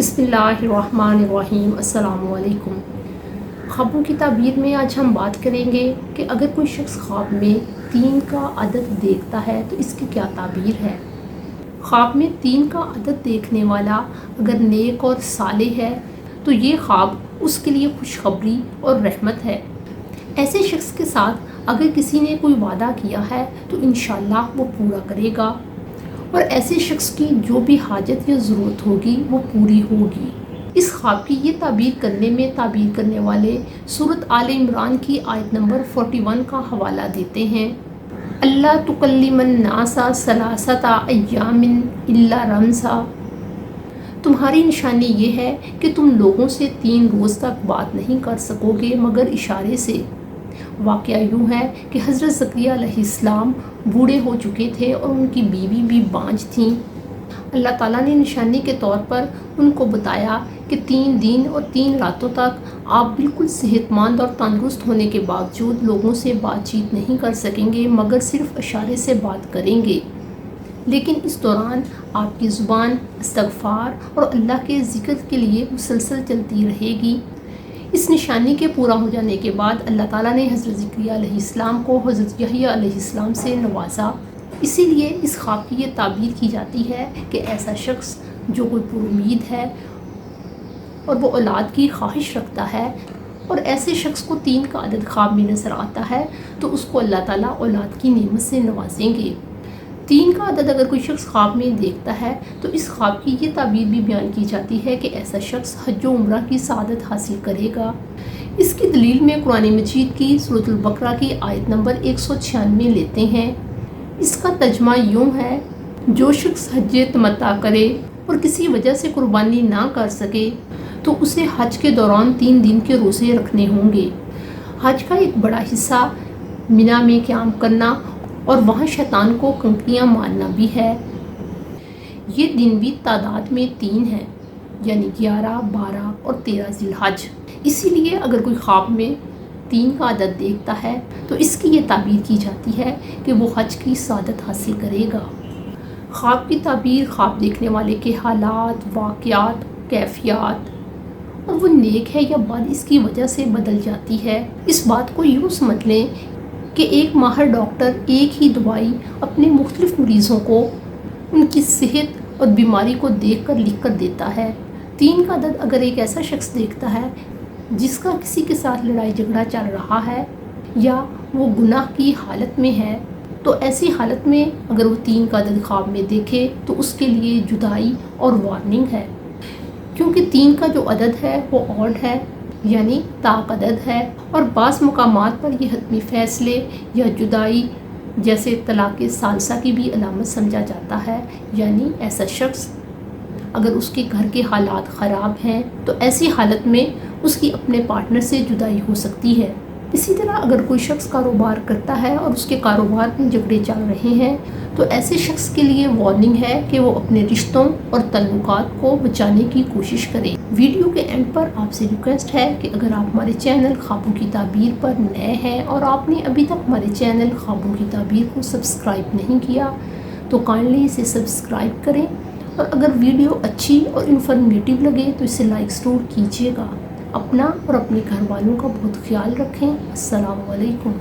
बिस्मिल्लाहिर्रहमानिर्रहीम। अस्सलाम वालेकुम। ख्वाबों की ताबीर में आज हम बात करेंगे कि अगर कोई शख्स ख्वाब में 3 का अदद देखता है तो इसकी क्या ताबीर है। ख्वाब में 3 का अदद देखने वाला अगर नेक और सालेह है तो ये ख्वाब उसके लिए खुशखबरी और रहमत है। ऐसे शख्स के साथ अगर किसी ने कोई वादा किया है तो इंशाअल्लाह वो पूरा करेगा और ऐसे शख्स की जो भी हाजत या ज़रूरत होगी वो पूरी होगी। इस ख्वाब की ये ताबीर करने में ताबीर करने वाले सूरत आले इमरान की आयत नंबर 41 का हवाला देते हैं। अल्लाह तुकल्लिमन नासा सलासता अय्यामिन इल्ला रमसा। तुम्हारी निशानी ये है कि तुम लोगों से 3 रोज़ तक बात नहीं कर सकोगे मगर इशारे से। वाक़या यूँ है कि हज़रत ज़करिया अलैहिस्सलाम बूढ़े हो चुके थे और उनकी बीवी भी बांझ थीं। अल्लाह ताला ने निशानी के तौर पर उनको बताया कि 3 दिन और 3 रातों तक आप बिल्कुल सेहतमंद और तंदुरुस्त होने के बावजूद लोगों से बातचीत नहीं कर सकेंगे मगर सिर्फ़ इशारे से बात करेंगे। लेकिन इस दौरान आपकी ज़ुबान इस्तग़फ़ार और अल्लाह के ज़िक्र के लिए मुसलसल चलती रहेगी। इस निशानी के पूरा हो जाने के बाद अल्लाह ताला ने हज़रत ज़करिया अलैहिस्सलाम को हज़रत यहया अलैहिस्सलाम से नवाजा। इसीलिए इस ख्वाब की ये ताबीर की जाती है कि ऐसा शख्स जो कोई पुरुमीद है और वो औलाद की ख्वाहिश रखता है और ऐसे शख्स को 3 का अदद ख्वाब में नज़र आता है तो उसको अल्लाह ताला औलाद की नेमत से नवाजेंगे। 3 का अदद अगर कोई शख्स ख्वाब में देखता है तो इस ख्वाब की ये ताबीर भी बयान की जाती है कि ऐसा शख्स हज व उम्रा की सआदत हासिल करेगा। इसकी दलील में कुरान मजीद की सूरतुल बकरा की आयत नंबर 196 लेते हैं। इसका तर्जुमा यूँ है, जो शख्स हज तमत्ता करे और किसी वजह से कुर्बानी ना कर सके तो उसे हज के दौरान 3 दिन के रोज़े रखने होंगे। हज का एक बड़ा हिस्सा मिना में क़याम करना और वहाँ शैतान को कंकरियाँ मारना भी है। ये दिन भी तादाद में 3 हैं, यानी 11, 12 और 13 ज़िलहज। इसीलिए अगर कोई ख्वाब में 3 का अदद देखता है तो इसकी ये ताबीर की जाती है कि वो हज की सआदत हासिल करेगा। ख्वाब की ताबीर ख्वाब देखने वाले के हालात, वाक़यात, कैफियत और वो नेक है या बद इसकी वजह से बदल जाती है। इस बात को यूँ समझ लें कि एक माहिर डॉक्टर एक ही दवाई अपने मुख्तलिफ मरीज़ों को उनकी सेहत और बीमारी को देखकर लिख कर देता है। 3 का अदद अगर एक ऐसा शख्स देखता है जिसका किसी के साथ लड़ाई झगड़ा चल रहा है या वो गुनाह की हालत में है तो ऐसी हालत में अगर वो 3 का अदद ख्वाब में देखे तो उसके लिए जुदाई और वार्निंग है, क्योंकि 3 का जो अदद है वो ऑड है यानी ताक अदद है और बाज़ मुकामात पर यह हतमी फ़ैसले या जुदाई जैसे तलाक़ सालसा की भी अलामत समझा जाता है। यानी ऐसा शख्स अगर उसके घर के हालात ख़राब हैं तो ऐसी हालत में उसकी अपने पार्टनर से जुदाई हो सकती है। इसी तरह अगर कोई शख्स कारोबार करता है और उसके कारोबार में झगड़े चल रहे हैं तो ऐसे शख्स के लिए वार्निंग है कि वो अपने रिश्तों और तल्लुकात को बचाने की कोशिश करें। वीडियो के एंड पर आपसे रिक्वेस्ट है कि अगर आप हमारे चैनल ख्वाबों की ताबीर पर नए हैं और आपने अभी तक हमारे चैनल ख्वाबों की ताबीर को सब्सक्राइब नहीं किया तो काइंडली इसे सब्सक्राइब करें और अगर वीडियो अच्छी और इन्फॉर्मेटिव लगे तो इसे लाइक ज़रूर कीजिएगा। अपना और अपने घर वालों का बहुत ख्याल रखें। अस्सलाम वालेकुम।